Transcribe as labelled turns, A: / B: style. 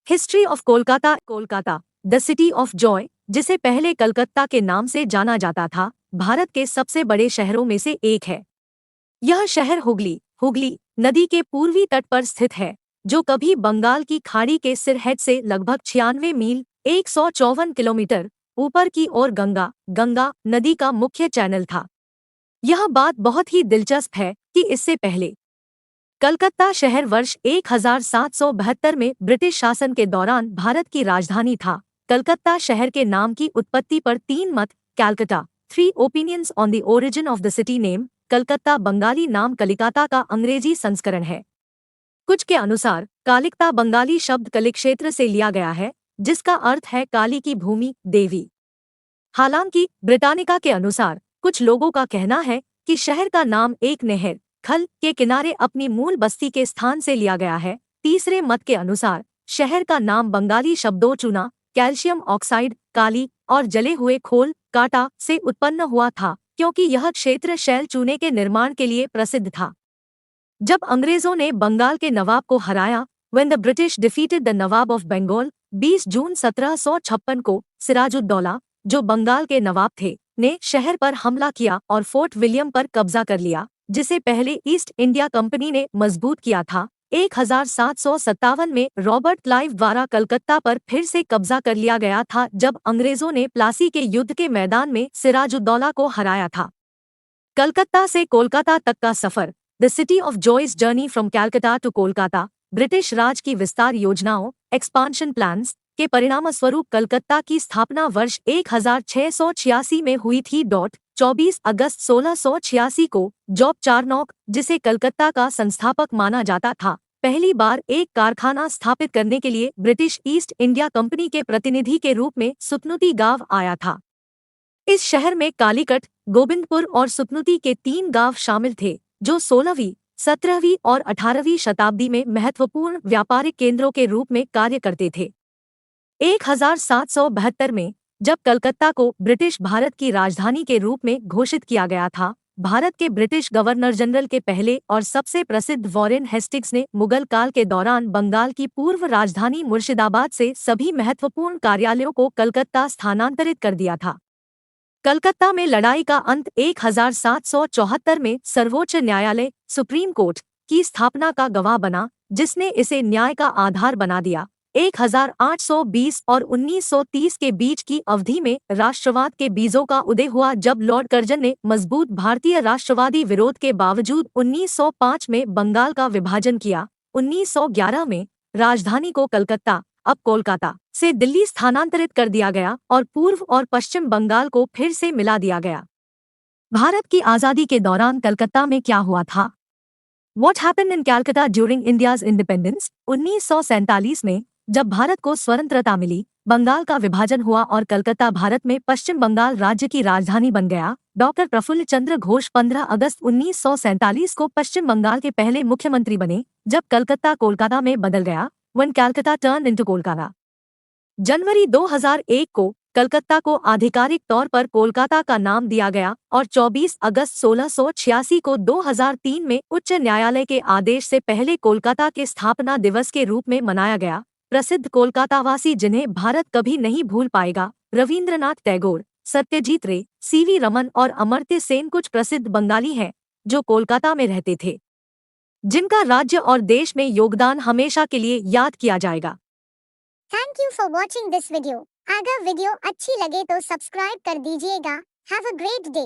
A: History of Kolkata. Kolkata, the city of Joy, जिसे पहले कलकत्ता के नाम से जाना जाता था, भारत के सबसे बड़े शहरों में से एक है। यह शहर हुगली नदी के पूर्वी तट पर स्थित है, जो कभी बंगाल की खाड़ी के सिरहेड से लगभग 96 मील 154 किलोमीटर ऊपर की ओर गंगा नदी का मुख्य चैनल था। यह बात बहुत ही दिलचस्प है कि इससे पहले कलकत्ता शहर वर्ष 1772 में ब्रिटिश शासन के दौरान भारत की राजधानी था। कलकत्ता शहर के नाम की उत्पत्ति पर 3 मत, Calcutta, 3 opinions on the origin of the city name. Calcutta Bengali नाम कलिकाता का अंग्रेजी संस्करण है। कुछ के अनुसार कालिकता बंगाली शब्द कलिक क्षेत्र से लिया गया है, जिसका अर्थ है काली की भूमि, देवी। हालांकि ब्रिटानिका के अनुसार कुछ लोगों का कहना है कि शहर का नाम एक नहर खल के किनारे अपनी मूल बस्ती के स्थान से लिया गया है। तीसरे मत के अनुसार शहर का नाम बंगाली शब्दों चूना, कैल्शियम ऑक्साइड, काली और जले हुए खोल, काटा से उत्पन्न हुआ था, क्योंकि यह क्षेत्र शैल चूने के निर्माण के लिए प्रसिद्ध था। जब अंग्रेजों ने बंगाल के नवाब को हराया, when the British defeated the nawab of Bengal, 20 जून 1756 को सिराजुद्दौला, जो बंगाल के नवाब थे, ने शहर पर हमला किया और फोर्ट विलियम पर कब्जा कर लिया, जिसे पहले ईस्ट इंडिया कंपनी ने मजबूत किया था। 1757 में रॉबर्ट क्लाइव द्वारा कलकत्ता पर फिर से कब्जा कर लिया गया था, जब अंग्रेजों ने प्लासी के युद्ध के मैदान में सिराजुद्दौला को हराया था। कलकत्ता से कोलकाता तक का सफर, the city of joys journey from Calcutta to Kolkata, British Raj की विस्तार योजनाओं, एक्सपांशन प्लान्स के परिणामस्वरूप कलकत्ता की स्थापना वर्ष 1686 में हुई थी। 24 अगस्त 1686 को जॉब चारनॉक, जिसे कलकत्ता का संस्थापक माना जाता था, पहली बार एक कारखाना स्थापित करने के लिए ब्रिटिश ईस्ट इंडिया कंपनी के प्रतिनिधि के रूप में सुतनुती गांव आया था। इस शहर में कालीकट, गोविंदपुर और सुतनुती के 3 गांव शामिल थे, जो 16वीं, 17वीं और 18वीं शताब्दी में महत्वपूर्ण व्यापारिक केंद्रों के रूप में कार्य करते थे। 1772 में जब कलकत्ता को ब्रिटिश भारत की राजधानी के रूप में घोषित किया गया था, भारत के ब्रिटिश गवर्नर जनरल के पहले और सबसे प्रसिद्ध वॉरेन हेस्टिंग्स ने मुगल काल के दौरान बंगाल की पूर्व राजधानी मुर्शिदाबाद से सभी महत्वपूर्ण कार्यालयों को कलकत्ता स्थानांतरित कर दिया था। कलकत्ता में लड़ाई का अंत 1774 में सर्वोच्च न्यायालय, सुप्रीम कोर्ट की स्थापना का गवाह बना, जिसने इसे न्याय का आधार बना दिया। 1820 और 1930 के बीच की अवधि में राष्ट्रवाद के बीजों का उदय हुआ, जब लॉर्ड कर्जन ने मजबूत भारतीय राष्ट्रवादी विरोध के बावजूद 1905 में बंगाल का विभाजन किया। 1911 में राजधानी को कलकत्ता, अब कोलकाता, से दिल्ली स्थानांतरित कर दिया गया और पूर्व और पश्चिम बंगाल को फिर से मिला दिया गया। भारत की आज़ादी के दौरान कलकत्ता में क्या हुआ था? What happened in Calcutta during India's independence? 1947 में जब भारत को स्वतंत्रता मिली, बंगाल का विभाजन हुआ और कलकत्ता भारत में पश्चिम बंगाल राज्य की राजधानी बन गया। डॉक्टर प्रफुल्ल चंद्र घोष 15 अगस्त 1947 को पश्चिम बंगाल के पहले मुख्यमंत्री बने, जब कलकत्ता कोलकाता में बदल गया, when Calcutta turned into Kolkata. जनवरी 2001 को कलकत्ता को आधिकारिक तौर पर कोलकाता का नाम दिया गया और 24 अगस्त 1686 को 2003 में उच्च न्यायालय के आदेश से पहले कोलकाता के स्थापना दिवस के रूप में मनाया गया। प्रसिद्ध कोलकातावासी जिन्हें भारत कभी नहीं भूल पाएगा, रविंद्रनाथ टैगोर, सत्यजीत रे, सीवी रमन और अमर्त्य सेन कुछ प्रसिद्ध बंगाली हैं जो कोलकाता में रहते थे, जिनका राज्य और देश में योगदान हमेशा के लिए याद किया जाएगा।
B: Thank you for watching this video. अगर वीडियो अच्छी लगे तो सब्सक्राइब कर दीजिएगा। Have a great day.